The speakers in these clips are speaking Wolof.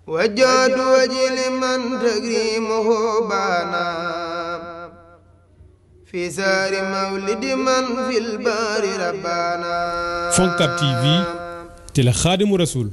وجاد وجل من تكريمه بانا في سار مولد من في البار ربانا Foncab TV télé Khadimou Rassoul.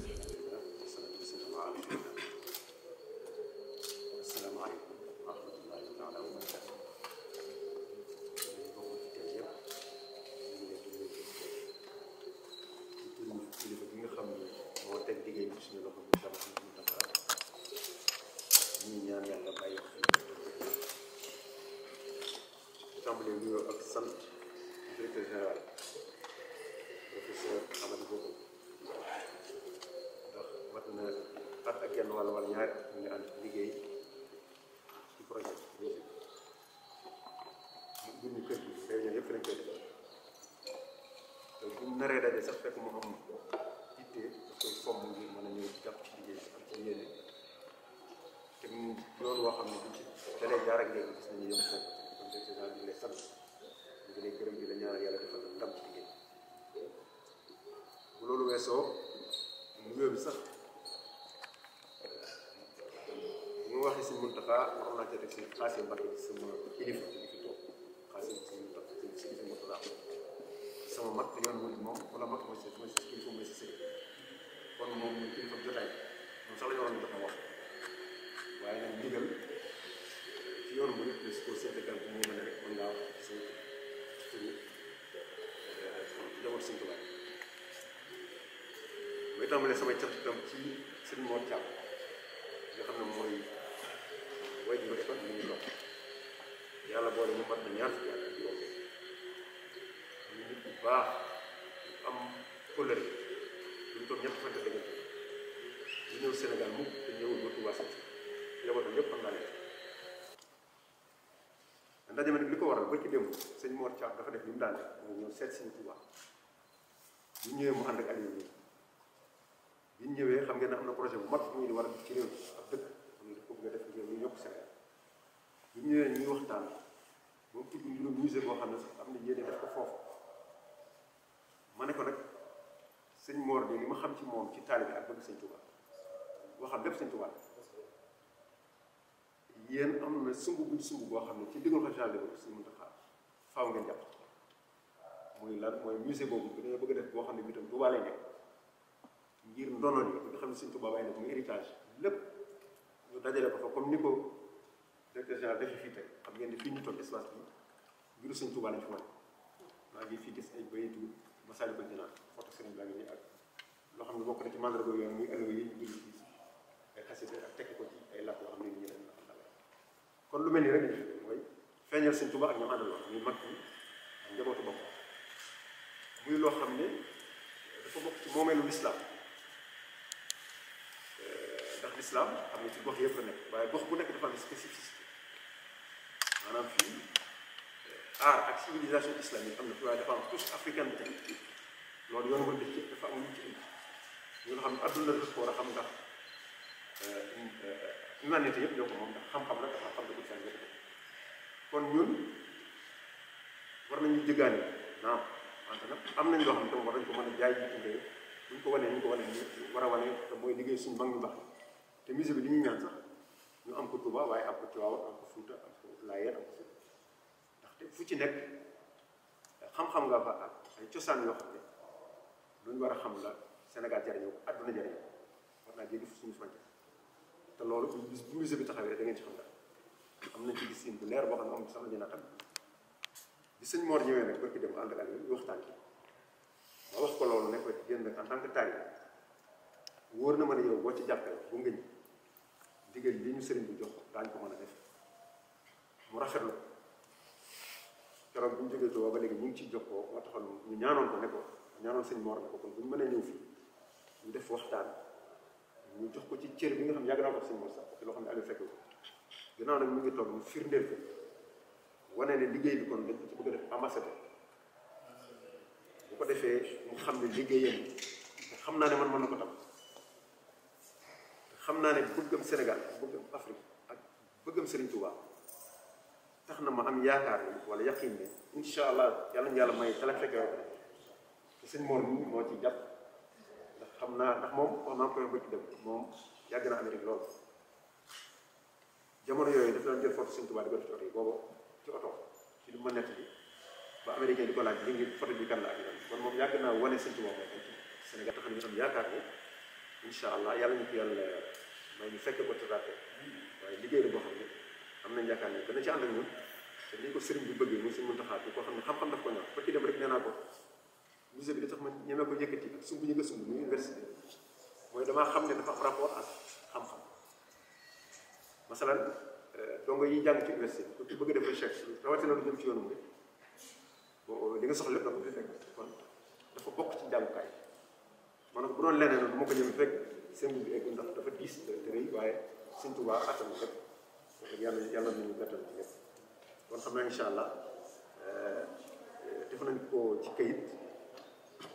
tàmbalee samay cant itam ci Serigne Mor Thiam nga xam ne mooy way di ko mu ngi dox yàlla boole mu mat na ñaar fukki at ak juróom ñu nit bu baax am kóllëre ñu toog ñett fekk dëgg ñu ñëw Sénégal mukk te ñëwul ba Touba Seck njabootam yëpp xam naa leen ndaje mi nag li ko waral ba ci démb sëñ Mor Thiam dafa def li mu daan def mooy ñëw seet sëñ Touba bu ñëwee mu ànd ak Alioune bi ñu ñëwee xam ngeen ne am na projet bu mag bu ñu di war a def ci réew ak dëkk xam ne dafa bëgg a def réew ñu yokk Sénégal bi ñu ñëwee ñuy waxtaan moom tudd mbirum musée boo xam ne sax am na yéene def ko foofu ma ne ko nag sëñ Mor de li ma xam ci moom ci taalibe ak bëgg sëñ Touba boo xam lépp sëñ Touba yéen am na sumb buñ sumb boo xam ne ci diggal ko gendarme bi suñu mënta xaar faaw ngeen jàpp muy lan mooy musée boobu dañoo bëgg a def boo xam ne bi tam Touba lay nekk ngir ndono li nga xam ne sëñ Touba waaye nag muy héritage lépp ñu dajale ko fa comme ni ko directeur général defee fii tey xam ngeen ne fii ñu toog espace bi mbiru sëñ Touba lañ fi wane maa ngi fii gis ay bayitu Masaalikul Jinaan photo sëriñ baa ngi nii ak loo xam ne bokk na ci mandarga yooyu muy allo yi ñu bind ci ay xasida ak tekki ko ci ay làkk yoo xam ne ñu leen kon lu mel ni rek lañu fi mooy feeñal sëñ Touba ak ñoom àndaloon muy mag ñi ak njabootu bopp muy loo xam ne dafa bokk ci moomeelu lislaam ndax lislaam xam ne ci gox yëpp la nekk waaye gox bu nekk dafa am spécificité maanaam fii art ak civilisation islamique am na fi waaye dafa am touche africaine loolu yoon war def ci dafa am lu ci indi ñu nga xam ne adduna la ko war a xam ndax humanité yëpp ñoo ko moom ndax xam-xam la dafa xam ne bu seen yëpp kon ñun war nañu jëggaani naam wante nag am nañ loo xam ne tam war nañ ko mën a jaay bitim réew buñ ko wanee ñu ko wane ñu war a wane te mooy liggéey suñu mag ñu baax te musée bi li ñuy ñaan sax ñu am ko Touba waaye am ko Tivaouane am ko Fouta am ko Layeen am ko Fouta ndaxte fu ci nekk xam-xam nga fa ak ay cosaan yoo xam ne luñ war a xam la Sénégal jariñoo ko àdduna jariñoo war naa jéggi suñu frontière te loolu bis bu musée bi taxawee da ngeen ci xam daal am nañ ci gis bu leer boo xam ne amul sax la ñu naatam bi sëñ Mor ñëwee nag barki dem ànd ak Aliou waxtaan ci ma wax ko loolu ne ko yéen nag en tant que taalibe wóor na ma ne yow boo ci jàppee bu ngëñ digal li ñu sëriñ bi jox daañu ko mën a def mu rafetlu keroog bu ñu jógee Tuuba ba léegi ñu ngi ciy jokkoo moo taxoon ñu ñaanoon ko ne ko ñaanoon sëñ Mor ne ko kon bu ñu mënee ñëw fii ñu def waxtaan ñu jox ko ci cër bi nga xam ne yàgg naa ko sëñ Mor sax ci loo xam ne Aliou fekk ko ginnaaw nag ñu ngi toog mu firndeel ko wane ne liggéey bi kon dañ ko ci bëgg a def ambassadeur bu ko defee mu xam ne liggéeyam te xam naa ne man mën na ko tam te xam naa ne bëggam Sénégal bëggam Afrique ak bëggam Serigne Touba tax na ma am yaakaar ni wala yaqin ne incha allah yàlla ñu yàlla may tala fekke rek te sëñ Mor moo ci jàpp ndax xam naa ndax moom wax naa koy bëgg dem moom yàgg na Amérique loolu jamono yooyu daf doon jël photo Sëñ Tuubaa di ko def ci oto yi boobu ci oto ci lu ma nett bi ba américain di ko laaj li ngi photo bi kan la ak yoon kon moom yàgg naa wane Sëñ Tuubaa moom ci Sénégal tax nañu am yaakaar ne incha allah yàlla ñu ko yàlla may ñu fekk ko tataate waaye liggéey la boo xam ne am nañ yaakaar ne dana ci ànd ak ñun te ni ko sëriñ bi bëggee muy Sëñ Muntaxa bi koo xam ne xam-xam daf ko ñor ba ci dem rek nee naa ko musée bi da tax ma ñemee ko yëkkati ak sumb ñu nga sumb muy université mooy damaa xam ne dafa am rapport ak xam-xam masalan dongo yi jàng ci université bi ku bëgg a def recherche rawatina lu jëm ci yoonu mu bon li nga soxla lépp da ko fi fekk kon dafa bokk ci jàngukaay maanaam bu doon leneen du ma ko ñëw fekk seen bi egg ndax dafa diis te rëy waaye Sëñ Tuubaa attan lépp wax yàlla nañu bettal ci lépp kon xam naa incha allah def nañ ko ci kayit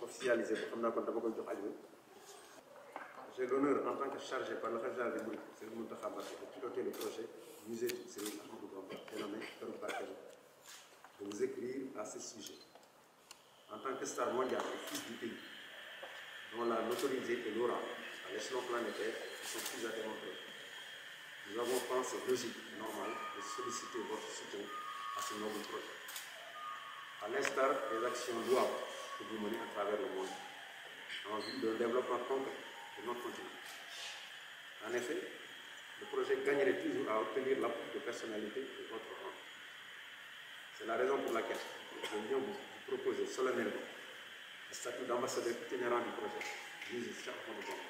officialisé ko xam naa kon dama koy jox Alioune. J'ai l'honneur en tant que chargé par le président des Mourides, Serigne Mountakha Mbacké, de piloter le projet musée du Serigne Ahmadou Bamba dénommé MBACKE, de vous écrire à ce sujet. En tant que star mondiale et fils du pays, dont la notoriété et l'aura à l'échelon planétaire ne sont plus à démontrer, nous avons pensé logique et normal de solliciter votre soutien à ce noble projet. À l'instar des actions louables que vous menez à travers le monde, en vue d'un développement concret de notre continent. En effet, le projet gagnerait toujours à obtenir l'appui de personnalités de votre rang. C'est la raison pour laquelle je viens vous proposer solennellement le statut d'ambassadeur itinérant du projet, musée Cheikh Ahmadou Bamba.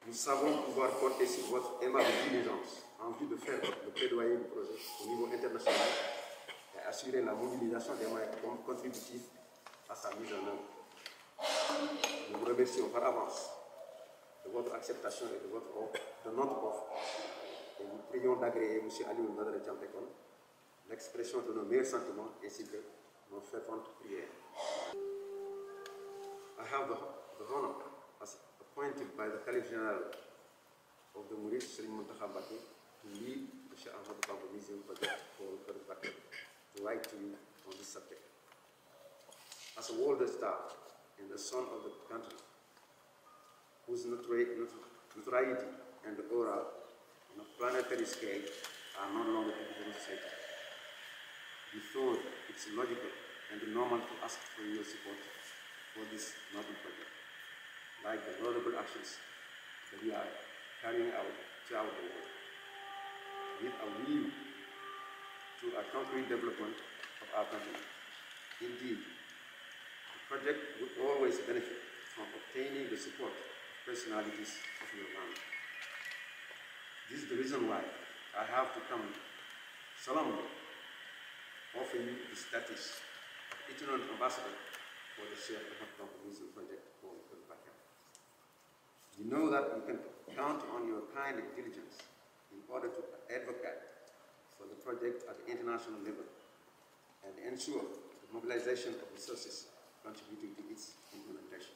Nous savons pouvoir compter sur votre aimable diligence en vue de faire le plaidoyer du projet au niveau international et assurer la mobilisation des moyens contributifs à sa mise en œuvre. Nous vous remercions par avance de votre acceptation et de notre offre et nous prions d'agréer M. Alioune Badara THIAM l'expression de nos meilleurs sentiments ainsi que nos ferventes prières. I have the honor, as appointed by the Caliph General of the Murid, Serigne Mountakha Mbacké, to lead the Cheikh Ahmadou Bamba Museum project called MBACKE, to write to you on this subject. As a world star and the son of the country, whose notoriety and aura on a planetary scale are no longer to be demonstrated, we thought it's logical and normal to ask for your support for this noble project, like the laudable actions that we are carrying out throughout the world, with a view to a concrete development of our country. Indeed, the project would always benefit from obtaining the support of personalities of your land. This is the reason why I have to come solemnly offer you the status of itinerant ambassador for the Cheikh Ahmadou Bamba Museum project called MBACKE. You know that you can count on your kind diligence in order to advocate for the project at the international level and ensure the mobilization of resources contributing to its implementation.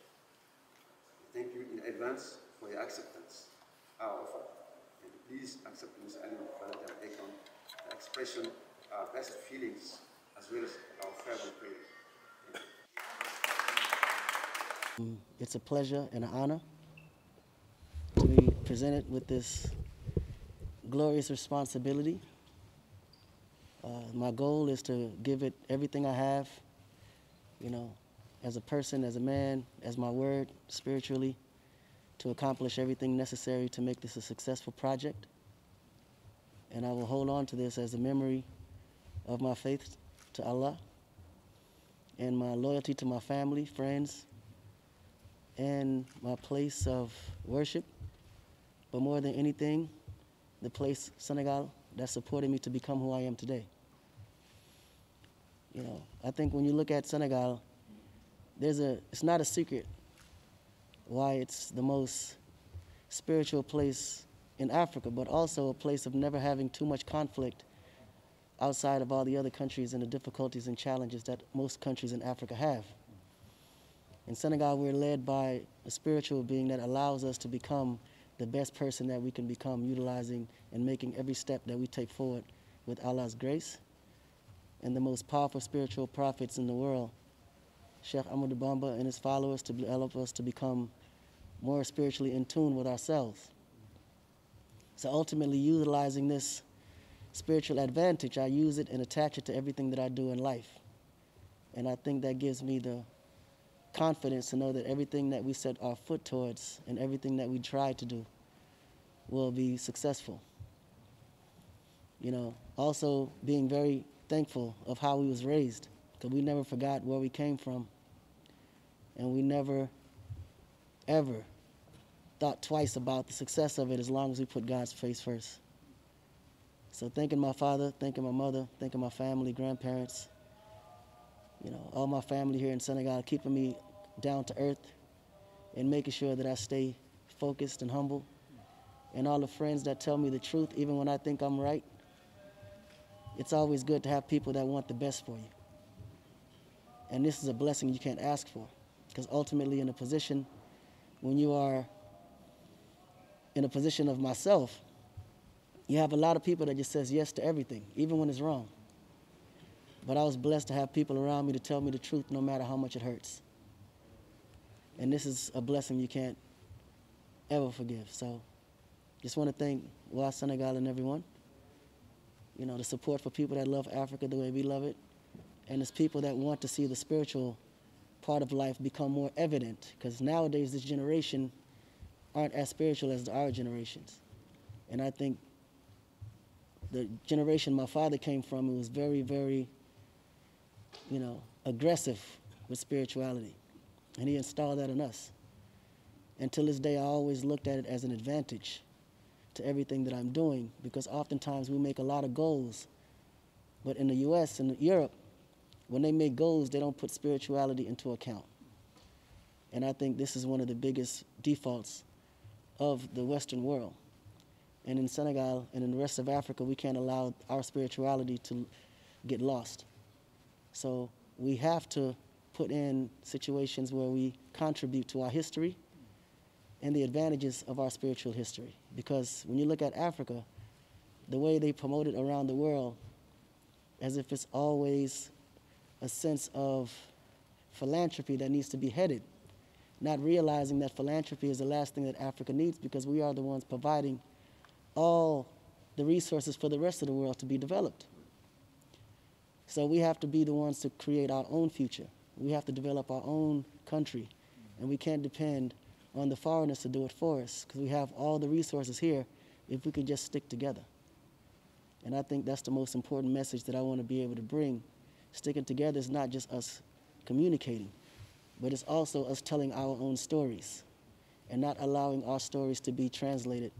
Thank you in advance for your acceptance, our offer, and please accept Mr. Alioune Badara Akon, the expression of our best feelings as well as our fervent prayers. It's a pleasure and an honor to be presented with this glorious responsibility. My goal is to give it everything I have, you know, as a person, as a man, as my word, spiritually, to accomplish everything necessary to make this a successful project. And I will hold on to this as a memory of my faith to Allah and my loyalty to my family, friends, and my place of worship. But more than anything, the place, Senegal, that supported me to become who I am today. You know, I think when you look at Senegal, it's not a secret why it's the most spiritual place in Africa, but also a place of never having too much conflict outside of all the other countries and the difficulties and challenges that most countries in Africa have. In Senegal, we're led by a spiritual being that allows us to become the best person that we can become, utilizing and making every step that we take forward with Allah's grace. And the most powerful spiritual prophets in the world, Sheikh Ahmadou Bamba and his followers to help us to become more spiritually in tune with ourselves. So ultimately, utilizing this spiritual advantage, I use it and attach it to everything that I do in life. And I think that gives me the confidence to know that everything that we set our foot towards and everything that we try to do will be successful. You know, also being very thankful of how we was raised, because we never forgot where we came from, and we never, ever thought twice about the success of it as long as we put God's face first. So thanking my father, thanking my mother, thanking my family, grandparents, you know, all my family here in Senegal, keeping me down to earth and making sure that I stay focused and humble. And all the friends that tell me the truth, even when I think I'm right. It's always good to have people that want the best for you. And this is a blessing you can't ask for, because ultimately in a position, when you are in a position of myself, you have a lot of people that just says yes to everything, even when it's wrong. But I was blessed to have people around me to tell me the truth no matter how much it hurts. And this is a blessing you can't ever forgive. So just want to thank Wa Senegal and everyone. You know, the support for people that love Africa the way we love it. And it's people that want to see the spiritual part of life become more evident. Because nowadays this generation aren't as spiritual as our generations. And I think the generation my father came from, it was very, very, you know, aggressive with spirituality. And he installed that in us. And till this day, I always looked at it as an advantage to everything that I'm doing, because oftentimes we make a lot of goals. But in the US and Europe, when they make goals, they don't put spirituality into account. And I think this is one of the biggest defaults of the Western world. And in Senegal and in the rest of Africa, we can't allow our spirituality to get lost. So we have to put in situations where we contribute to our history and the advantages of our spiritual history. Because when you look at Africa, the way they promote it around the world, as if it's always a sense of philanthropy that needs to be headed, not realizing that philanthropy is the last thing that Africa needs, because we are the ones providing all the resources for the rest of the world to be developed. So we have to be the ones to create our own future. We have to develop our own country, and we can't depend on the foreigners to do it for us, because we have all the resources here if we can just stick together. And I think that's the most important message that I want to be able to bring. Sticking together is not just us communicating, but it's also us telling our own stories and not allowing our stories to be translated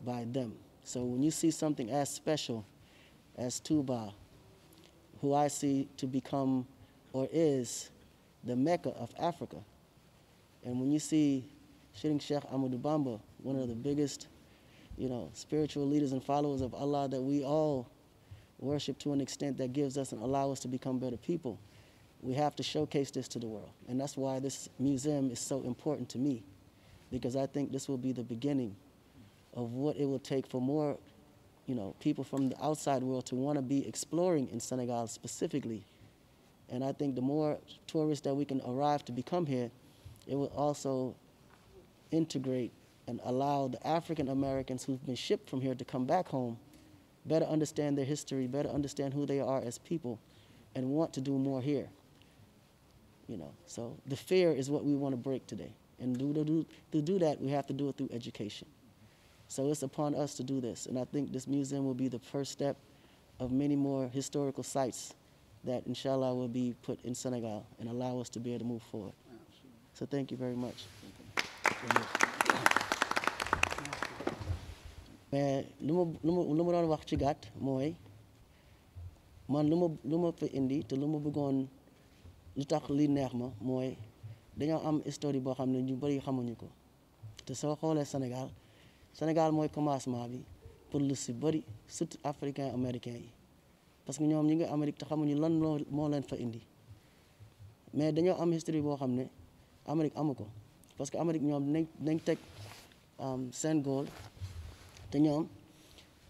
by them. So when you see something as special as Touba, who I see to become or is the Mecca of Africa, and when you see Serigne Cheikh Ahmadou Bamba, one of the biggest, you know, spiritual leaders and followers of Allah that we all worship to an extent that gives us and allow us to become better people, we have to showcase this to the world. And that's why this museum is so important to me, because I think this will be the beginning of what it will take for more, you know, people from the outside world to want to be exploring in Senegal specifically. And I think the more tourists that we can arrive to become here, it will also integrate and allow the African Americans who've been shipped from here to come back home, better understand their history, better understand who they are as people, and want to do more here. You know, so the fear is what we want to break today. And to do that, we have to do it through education. So it's upon us to do this. And I think this museum will be the first step of many more historical sites that, inshallah, will be put in Senegal and allow us to be able to move forward. So thank you very much. Mais lu ma doon wax ci gàtt mooy man lu ma fa indi te lu ma bëggoon lu tax li neex ma mooy dañoo am histoire boo xam ne ñu bëri xamuñu ko te soo xoolee Sénégal mooy commencement bi pour lu si bëri surtout africain américain yi, parce que ñoom ñi ngi Amérique te xamuñu lan moo leen fa indi. Mais dañoo am histoire boo xam ne Amérique amu ko, parce que Amérique ñoom nañ teg seen goal, te ñoom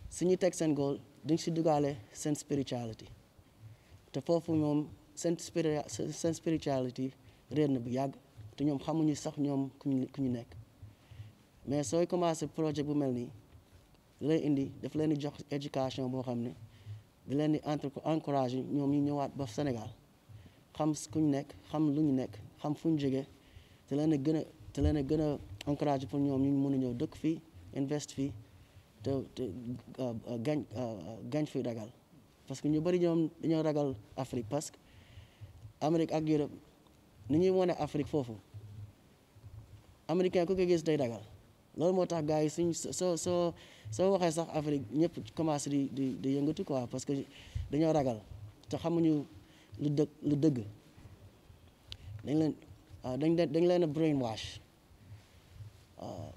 su ñu teg seen goal dañ si dugaale seen spirituality, te foofu ñoom seen spirituality réer na bu yàgg te ñoom xamuñu sax ñoom ku ñu nekk mais sooy commencé projet bu mel nii da lay indi daf leen di jox éducation boo xam ne di leen di encouragé ñoom ñu ñëwaat ba Sénégal xam ku ñu nekk xam lu ñu nekk xam fu ñu jógee te leen a gën a encouragé pour ñoom ñu mën a ñëw dëkk fii invest fii te gañ fi ragal parce que ñu bëri ñoom dañoo ragal Afrique parce que Amérique ak Europe ni ñuy wane Afrique foofu américain ku ko gis day ragal loolu moo tax gars yi suñ soo waxee sax Afrique ñëpp commencé di yëngatu quoi parce que dañoo ragal te xamuñu lu dëgg dañ leen a brainwash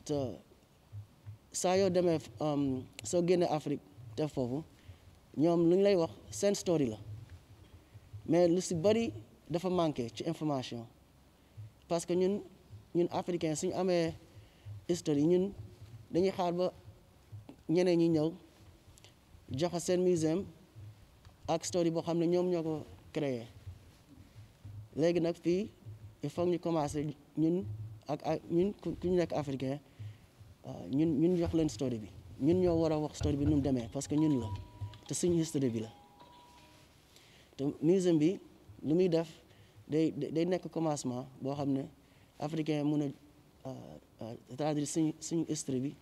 te saa yoo demee soo génnee Afrique te foofu ñoom lu ñu lay wax seen story la mais lu si bëri dafa manqué ci information parce que ñun africain suñu amee history ñun dañuy xaar ba ñeneen ñi ñëw joxe seen muséum ak story boo xam ne ñoom ñoo ko créé léegi nag fii il faut ñu commencé ñun ñun ku ñu nekk africain ñun jox leen story bi ñun ñoo war a wax story bi nu mu demee parce que ñun la te suñu history bi la te muséum bi lu muy def day nekk commencement boo xam ne africain mun a traduire suñu history bi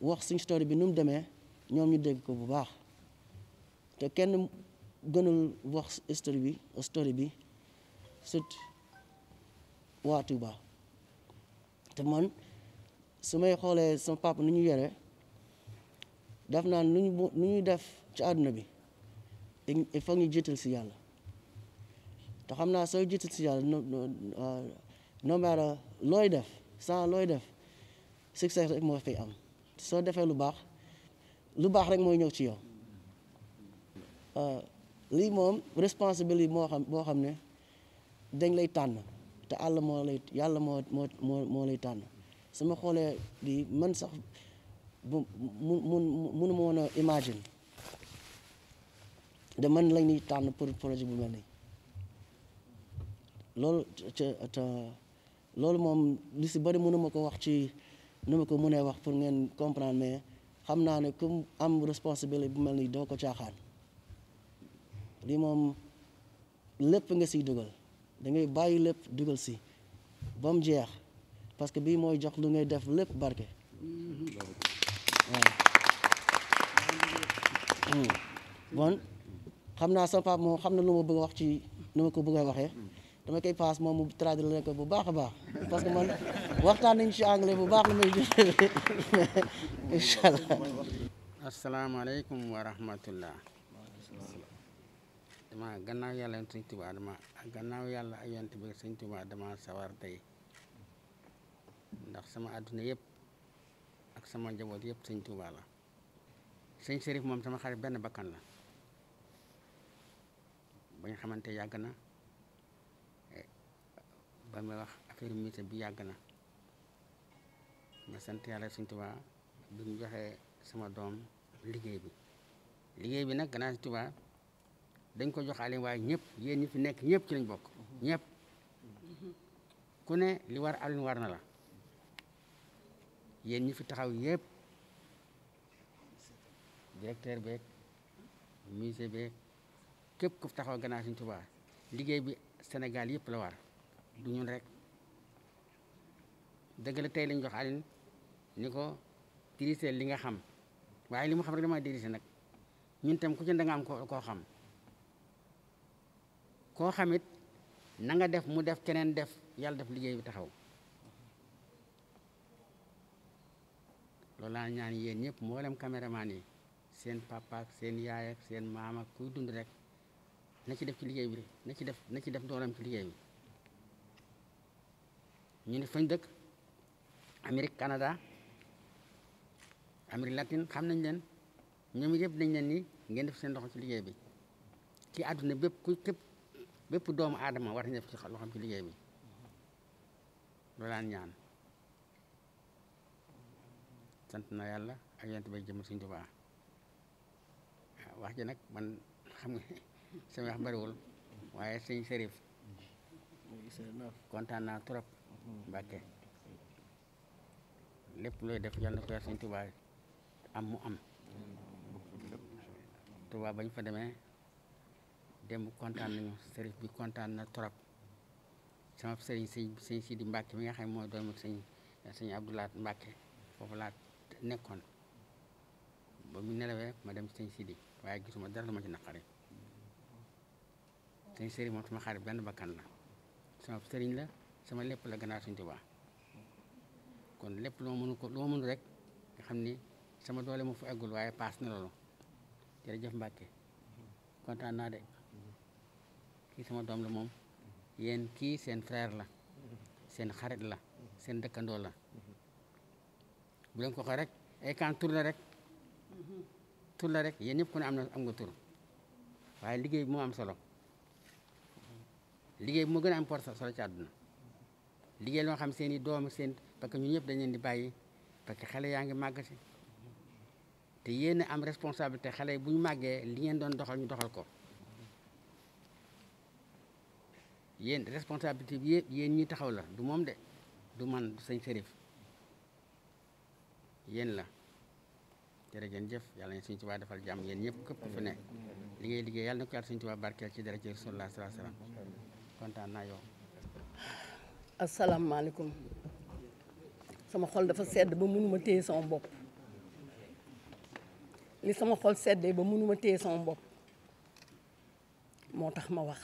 wax suñu story bi nu mu demee ñoom ñu dégg ko bu baax te kenn gënul wax story bi surtout waa Touba te man su may xoolee sama papa nu ñu yore daf naan nu ñuy def ci àdduna bi il faut ñu jiital si yàlla te xam naa sooy jiital si yàlla no matter looy def sans looy def succès rek moo fay am soo defee lu baax rek mooy ñëw ci yow lii moom responsabilité boo xam ne dañ lay tànn te yàlla moo lay tànn su ma xoolee di man sax mënu ma woon a imagine de man lañ ñuy tànn pour projet bu mel nii loolu moom li si bëri mënu ma ko wax ci nu ma ko mënee wax pour ngeen comprendre mais xam naa ne comme am responsabilité bu mel nii doo ko caaxaan lii moom lépp nga siy dugal da ngay bàyyi lépp dugal si ba mu jeex parce que bii mooy jox lu ngay def lépp barke waaw bon xam naa sama papa moom xam na lu ma bëgg a wax ci nu ma ko bëgg a waxee dama koy paas moom mu traduire leen ko bu baax a baax parce que man waxtaan nañu ci anglais bu baax la may jëlee incha allah. asalaamaaleykum wa rahmatullah. gannaaw yàlla sëñ Tuubaa gannaaw yàlla ak yonent bi sëñ Tuubaa dama sawar tey ndax sama àdduna yëpp ak sama njaboot yëpp sëñ Tuubaa la sëñ Cherif moom sama xarit benn bakkan la ba ñu xamante yàgg na ba may wax affaire musée bi yàgg na ma sant yàlla sëñ Tuubaa bi mu joxee sama doom liggéey bi nag gannaaw sëñ Tuubaa dañ ko jox Alioune waaye ñëpp yéen ñi fi nekk ñëpp ci lañ bokk ñëpp ku ne li war Alioune war na la yéen ñi fi taxaw yëpp directeur beeg musée beeg képp ku fi taxaw gannaaw Sëñ Tuubaa liggéey bi Sénégal yëpp la war du ñun rek dëgg la tey lañ jox Alioune ni ko dirigé li nga xam waaye li mu xam rek dama dirigé nag ñun tam ku ci da nga am koo xam koo xamit na nga def mu def keneen def yàlla def liggéey bi taxaw loolu laa ñaan yéen ñëpp mboolem caméraman yi seen papa ak seen yaay ak seen maam ak kuy dund rek na ci def ci liggéey bi na ci def doolam ci liggéey bi ñu ne fañ dëkk Amérique Canada Amérique latine xam nañ leen ñoom yëpp dañ leen ni ngeen def seen loxo ci liggéey bi ci àdduna bépp doomu aadama war nañ def ci loxoom ci liggéey bi loolu laa ñaan sant na yàlla ak yonent bi jëm Sëñ Tuubaa wax ji nag man xam nga sama wax bariwul waaye sëñ Cherif kontaan naa trop Mbàkke lépp looy def yàlla na ko yar Sëñ Tuubaa am mu am Tuubaa bañ fa demee démb kontaan nañu Cherif bi kontaan na trop sama sëriñ sëñ Sidi Mbàkke mi nga xam mooy doomu sëñ Abdoulaat Mbàkke foofu laa nekkoon ba mu nelawee ma dem sëñ Sidi waaye gisuma dara lu ma ci naqari sëñ Cherif moom sama xarit benn bakkan la sama sëriñ la sama lépp la gannaaw Sëñ Tuubaa kon lépp lu ma mënu rek nga xam ni sama doole mu fa eggul waaye paas na loolu jërëjëf Mbàkke kontaan naa de kii sama doom la moom yéen kii seen frère la seen xarit la seen dëkkandoo la bu leen ko waxee rek ay kan tur la rek yéen ñëpp ku ne am nga tur waaye liggéey bi moo am solo liggéey bi moo gën a am solo ci àdduna liggéey loo xam seen i doom seen parce que ñun ñëpp dañ leen di bàyyi parce que xale yaa ngi màgg si te yéen am responsabilité xale yi bu ñu màggee li ngeen doon doxal ñu doxal ko yéen responsabilité bi yëpp yéen ñi taxaw la du moom de du man du sëñ Cherif yéen la jërëjëf yàlla na Sëñ Tuubaa defal jàmm yéen ñëpp képp ku fi ne liggéey yàlla na ko yàlla Sëñ Tuubaa barkeel ci daraja Rasulullah sallallahu alayhi wasallam kontaan naa yow. asalaamaaleykum sama xol dafa sedd ba mënuma téye sama bopp li sama xol seddee ba mënuma téye sama bopp moo tax ma wax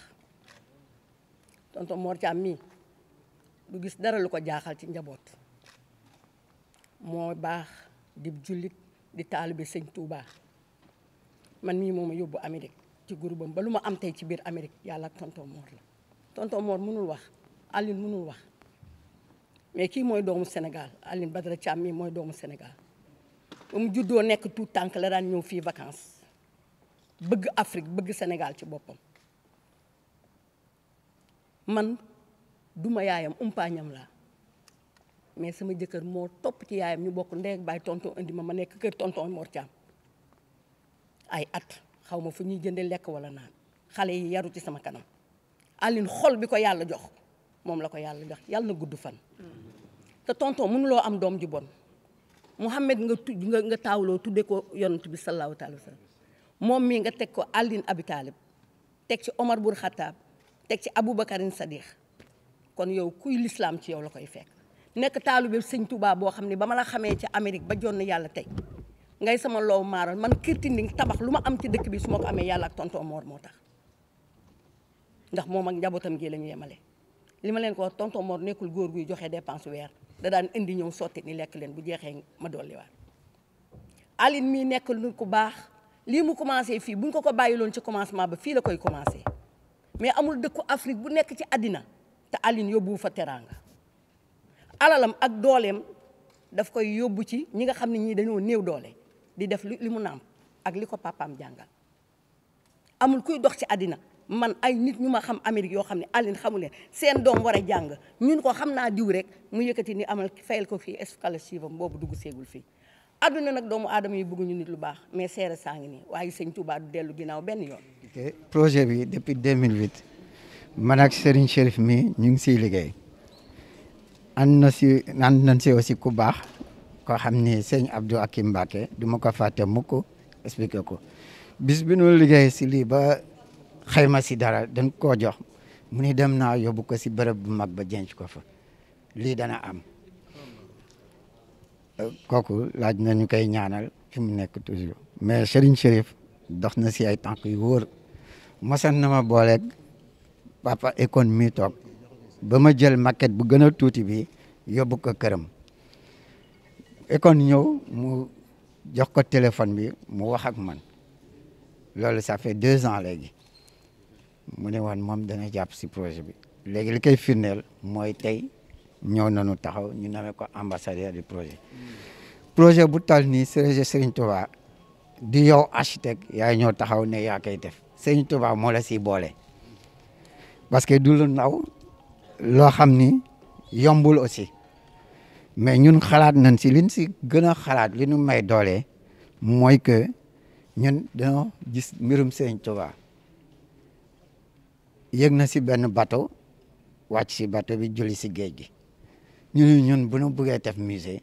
tonton Mor Thiam mii du gis dara lu ko jaaxal ci njaboot moo baax di jullit di taalibe Sëñ Tuubaa man mii moo ma yóbbu Amérique ci groupe am ba lu ma am tey ci biir Amérique yàlla ak tonton Mor la tonton Mor mënul wax Alioune mënul wax mais kii mooy doomu Sénégal Alioune Badara THIAM mii mooy doomu Sénégal ba mu juddoo nekk tout tànk la daan ñëw fii vacances bëgg Afrique bëgg Sénégal ci boppam man duma yaayam umpaañam laa mais sama jëkkër moo topp ci yaayam ñu bokk ndey ak baay tonton indi ma nekk kër tonton Mor Thiam ay at xaw ma fu ñuy jënde lekk wala naan xale yi yaru ci sama kanam Alioune xol bi ko yàlla jox moom la ko yàlla jox yàlla na gudd fan te tonton mënuloo am doom ju bon Mouhamed nga taawloo tudde ko yonent bi sallallahu alayhi wa sallam moom mii nga teg ko Alioune Abi Talib teg ci Omar Bur Khattab teg ci Aboubacarin Sadiq kon yow kuy lislaam ci yow la koy fekk nekk taalibe Sëñ Tuubaa boo xam ne ba ma la xamee ci Amérique ba jonn yàlla tey ngay sama loow maaral man kirtindi tabax lu ma am ci dëkk bi su ma ko amee yàlla ak tonton Mor moo tax ndax moom ak njabootam gi la ñu yemale li ma leen ko wax tonton Mor nekkul góor guy joxe dépense weer da daan indi ñëw sotti ni lekk leen bu jeexee ma dolliwaat Alioune mii nekk lu ku baax lii mu commencé fii buñ ko bàyyiloon ci commencement ba fii la koy commencé mais amul dëkku Afrique bu nekk ci àddina te Alioune yóbbu fa teraanga alalam ak dooleem daf koy yóbbu ci ñi nga xam ne ñii dañoo néew doole di def li mu nàmp ak li ko papaam jàngal amul kuy dox ci àddina man ay nit ñu ma xam Amérique yoo xam ne Alioune xamu leen seen doom war a jàng ñun ko xam naa diw rek mu yëkkati ni amal fayal ko fii scholarship am boobu dugg seegul fii àdduna nag doomu aadama yi bëgguñu nit lu baax mais seere saa ngi nii waaye Sëñ Tuubaa du dellu ginnaaw benn yoon. projet bi depuis 2008 man ak Serigne Cherif mi ñu ngi siy liggéey ànd nañ si aussi ku baax koo xam ni sëñ Abdou Akim Mbacke du ma ko fàtte mukk expliqué ko bis bi ñu liggéey si lii ba xayma si dara dañ koo jox mu ni dem naa yóbbu ko si bërëb bu mag ba jenc ko fa lii dana am kooku laaj na ñu koy ñaanal fi mu nekk toujours mais Serigne Cherif dox na si ay tànk yu wóor mosan na ma booleeg papa Akon mi toog ba ma jël maquette bu gën a tuuti bi yóbbu ko këram Akon ñëw mu jox ko téléphone bi mu wax ak man loolu ça fait 2 ans léegi mu ne woon moom dana jàpp si projet bi léegi li koy firndeel mooy tey ñëw nañu taxaw ñu namee ko ambassadeur du projet bu tal nii Serigne Touba di yow architecte yaay ñëw taxaw ne yaa koy def Serigne Touba moo la si boole parce que du lu ndaw loo xam ni yombul aussi mais ñun xalaat nañ si liñ si gën a xalaat li ñu may doole mooy que ñun dañoo gis mbirum Serigne Touba yëg na si benn bateau wàcc si bateau bi julli si géej gi ñun bu ñu bëggee def musée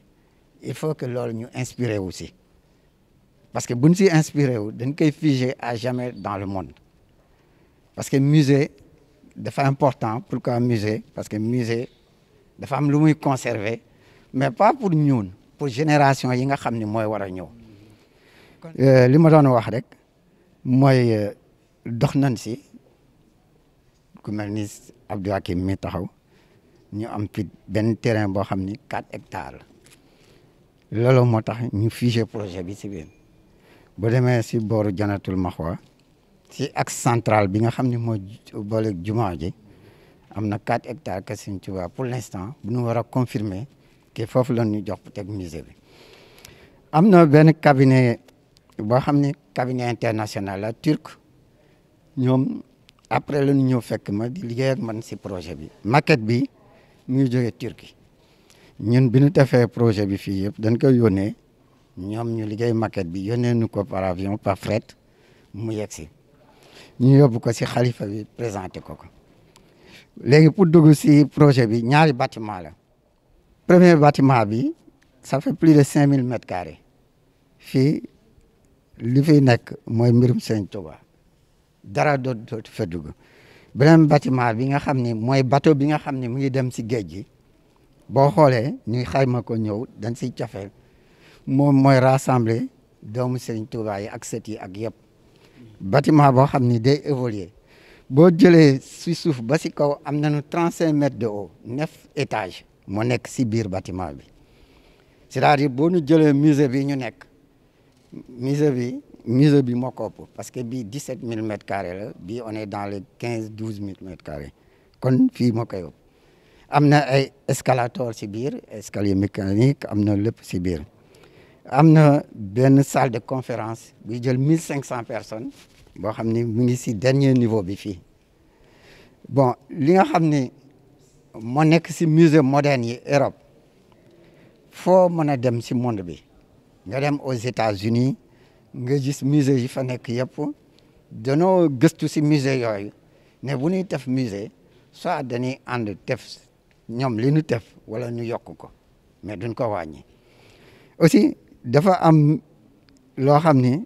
il faut que loolu ñu inspiré wu si parce que buñ si inspiré wu dañ koy figé à jamais dans le monde parce que musée dafa important. Pourquoi musée? Parce que musée dafa am lu muy conserver mais pas pour ñun, pour génération yi nga xam ne mooy war a ñëw. li ma doon wax rek mooy dox nañ si ku mel ni Abdou Hakim mi taxaw ñu am fi benn terrain boo xam ni 4 hectares la loolu moo tax ñu figé projet bi si biir bu demee si booru Janatul Maxwa si axe central bi nga xam ne moo boole jumaa ji am na 4 hectares que Sëñ Tuubaa pour l'instant bu ñu war a confirmer que foofu la ñu jox teg musée bi. am na benn cabinet boo xam ne cabinet international la turc ñoom après la ñu ñëw fekk ma di liggéey ak man si projet bi maquette bi mu ngi jógee Turquie ñun bi ñu defee projet bi fii yëpp dañ koy yónnee ñoom ñu liggéey maquette bi yónnee nu ko par avion par fret mu yegg si ñu yóbbu ko si xalifa bi présenté ko léegi pour dugg si projet bi ñaari bâtiment la premier bâtiment bi ça fait plus de 5000 mètres carrés fii li fiy nekk mooy mbirum Sëñ Tuubaa dara dootu fa dugg beneen bâtiment bi nga xam ne mooy bateau bi nga xam ne mu ngi dem si géej gi boo xoolee ñuy xayma ko ñëw dañ siy cofeel moom mooy rassembler doomu Sëñ Tuubaa yi ak sët yi ak yëpp bâtiment boo xam ni day évoluer boo jëlee si suuf ba si kaw am nañu 35 mètres de haut 9 étages moo nekk si biir bâtiment bi c'est-à-dire boo ñu jëlee musée bi ñu nekk musée bi moo ko ëpp parce que bii 17000 mètres carrés la bii on est dans les 12 000 mètres carrés kon fii moo koy ëpp am na ay escalator si biir escalier mécanique am na lépp si biir am na benn salle de conférence buy jël 1500 personnes boo xam ni mu ngi si dernier niveau bi fii bon li nga xam ni moo nekk si musée moderne yi Europe foo mën a dem si monde bi nga dem aux États-Unis nga gis musée yi fa nekk yëpp danoo gëstu si musée yooyu ne bu ñuy def musée soit dañuy ànd def ñoom li ñu def wala ñu yokk ko mais duñ ko wàññi aussi dafa am loo xam ni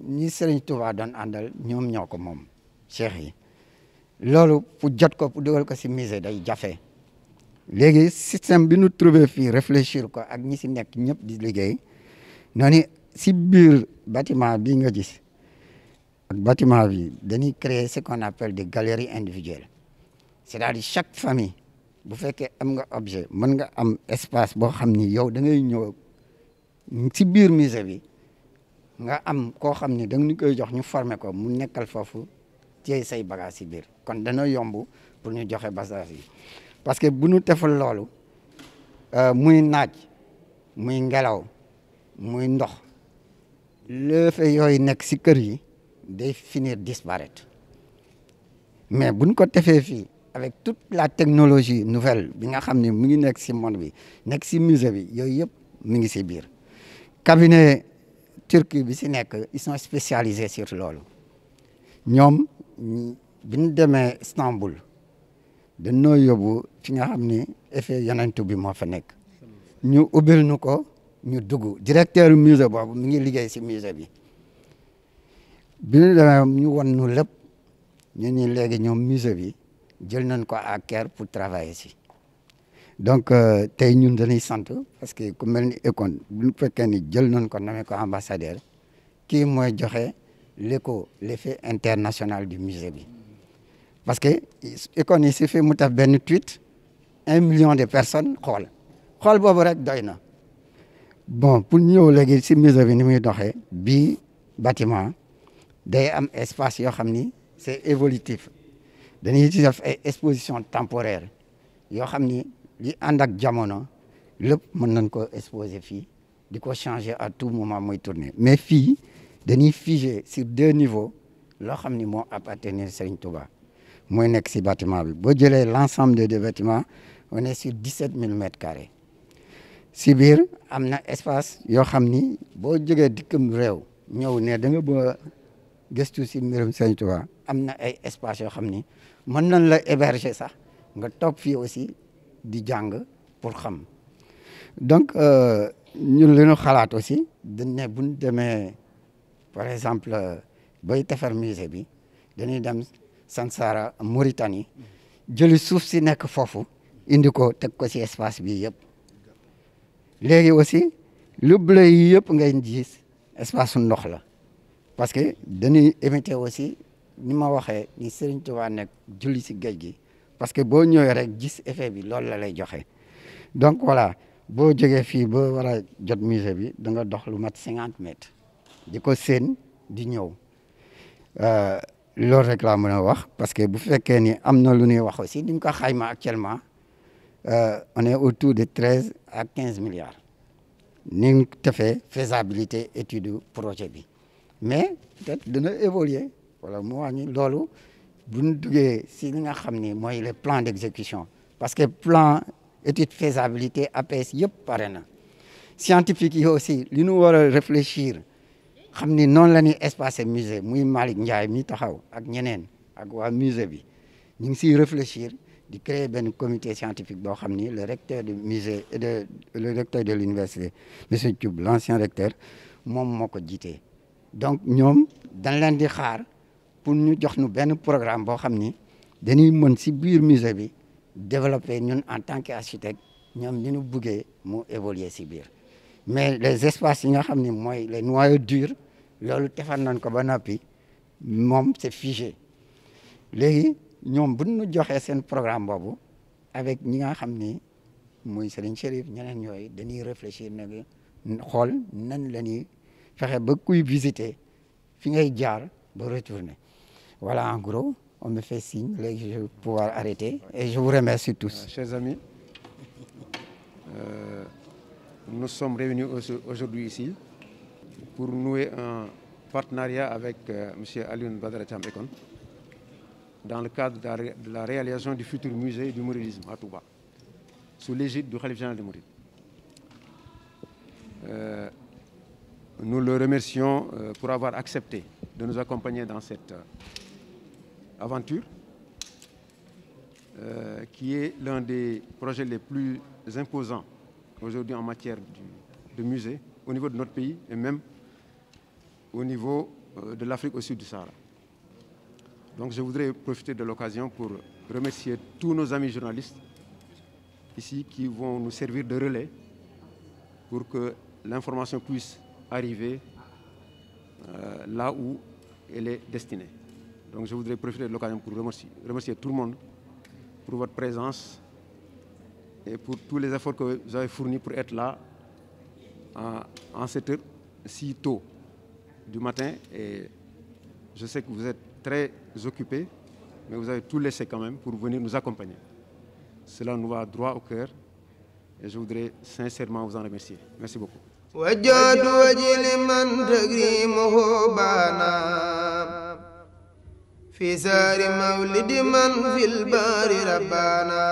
ñi Serigne Touba doon àndal ñoom ñoo ko moom cheikh yi loolu pour jot ko pour dugal ko si musée day jafe léegi système bi ñu trouvé fii réfléchir ko ak ñi si nekk ñëpp di liggéey noonu si biir bâtiment bi nga gis ak bâtiment bi dañuy créer ce qu'on appelle des galeries individuelles c'est-à-dire chaque famille bu fekkee am nga objet mën nga am espace boo xam ni yow da ngay ñëw si biir musée bi nga am koo xam ni da nga ñu koy jox ñu former ko mu nekkal foofu téye say bagage si biir kon dana yomb pour ñu joxe bagage yi parce que bu ñu defal loolu muy naaj muy ngelaw muy ndox lëfe yooyu nekk si kër yi day finir disparaître mais bu ñu ko defee fii avec toute la technologie nouvelle bi nga xam ne mu ngi nekk si monde bi nekk si musée bi yooyu yëpp mu ngi si biir cabinet turc bi si nekk ils sont spécialisés sur loolu ñoom bi ñu demee Istanbul dañoo yóbbu fi nga xam ni effet yonentu bi moo fa nekk ñu ubbil nu ko ñu dugg directeur musée boobu mi ngi liggéey si musée bi bi ñu demee ñu won nu lépp ñu ni léegi ñoom musée bi jël nañ ko à cœur pour travailler si donc tey ñun dañuy sant parce que ku mel ni Akon bu ñu fekkee ni jël nañ ko nommé ko ambassadeur kii mooy joxe l'écho l'effet international du musée bi parce que Akon il suffit mu def benn tweet 1 million de personnes xool boobu rek doy na bon pour ñëw léegi si musée bi ni muy doxee bii bâtiment day am espace yoo xam ni c'est évolutif dañuy ci def ay exposition temporaire yoo xam ni li ànd ak jamono lépp mën nañ ko exposer fii di ko changer à tout moment muy tourner mais fii dañuy figer sur 2 niveaux loo xam ni moo appartenir Serigne Touba mooy nekk si bâtiment bi boo jëlee l'ensemble des 2 bâtiments on est sur 17000 mètres carrés si biir am na espace yoo xam ni boo jógee dikkam réew ñëw ne da nga bëgg a gëstu si mbirum Serigne Touba am na ay espace yoo xam ni mën nañ la héberger sax nga toog fii aussi di jàng pour xam donc ñun li ñu xalaat aussi dañ ne bu ñu demee par exemple bay defar musée bi dañuy dem Sansara Mauritanie jëli suuf si nekk foofu indi ko teg ko si espace bi yëpp léegi aussi lu bleu yi yëpp ngay gis espace su ndox la parce que dañuy éviter aussi ni ma waxee ni Serigne Touba nekk julli si géej gi parce que boo ñëwee rek gis effet bi loolu la lay joxe donc voilà boo jógee fii ba war a jot musée bi da nga dox lu mat 50 mètres di ko séen di ñëw loolu rek laa mën a wax parce que bu fekkee ni am na lu ñuy wax aussi ni ñu ko xayma actuellement on est autour de 13 à 15 milliards ni ñu defee faisabilité étude projet bi mais peut-être dina évoluer wala mu wàññi loolu bu ñu duggee si li nga xam ni mooy les plans d'exécution parce que plan étude faisabilité APS yëpp pare na scientifique yi aussi li ñu war a réfléchir xam ni noonu la ñuy espacer musée muy Malick Ndiaye mi taxaw ak ñeneen ak waa musée bi ñu ngi siy réfléchir di créer benn comité scientifique boo xam ni le recteur du musée et le recteur de l'université monsieur Thioub l'ancien recteur moom moo ko jiitee donc ñoom dañ leen di xaar pour ñu jox ñu benn programme boo xam ni dañuy mën si biir musée bi développer ñun en tant qu'architecte ñoom ñu buggee mu évoluer si biir mais les espaces yi nga xam ni mooy les noyaux durs loolu defar nañ ko ba noppi moom c'est figé léegi ñoom bu ñu joxee seen programme boobu avec ñi nga xam ni muy Serigne Cherif ñeneen yooyu dañuy réfléchir nag xool nan la ñuy fexe ba kuy visiter fi ngay jaar ba retourner voilà en gros on me fait signe léegi je vais pouvoir arrêter et je vous remercie tous. Chers amis, nous sommes réunis aujourd'hui ici pour nouer un partenariat avec M. Alioune Badara THIAM Akon dans le cadre de la réalisation du futur musée du Muridisme à Touba, sous l'égide du Khalife général des Mourides. Nous le remercions pour avoir accepté de nous accompagner dans cette aventure qui est l'un des projets les plus imposants aujourd'hui en matière de musée au niveau de notre pays et même au niveau de l'Afrique au sud du Sahara. Donc je voudrais profiter de l'occasion pour remercier tous nos amis journalistes ici qui vont nous servir de relais pour que l'information puisse arriver là où elle est destinée. Donc je voudrais profiter de l'occasion pour remercier tout le monde pour votre présence et pour tous les efforts que vous avez fournis pour être là en cette heure si tôt du matin. Et je sais que vous êtes très occupés, mais vous avez tout laissé quand même pour venir nous accompagner. Cela nous va droit au cœur et je voudrais sincèrement vous en remercier. Merci beaucoup. وجاد وجه لمن تكريمه بانا في سار مولد من في البار ربانا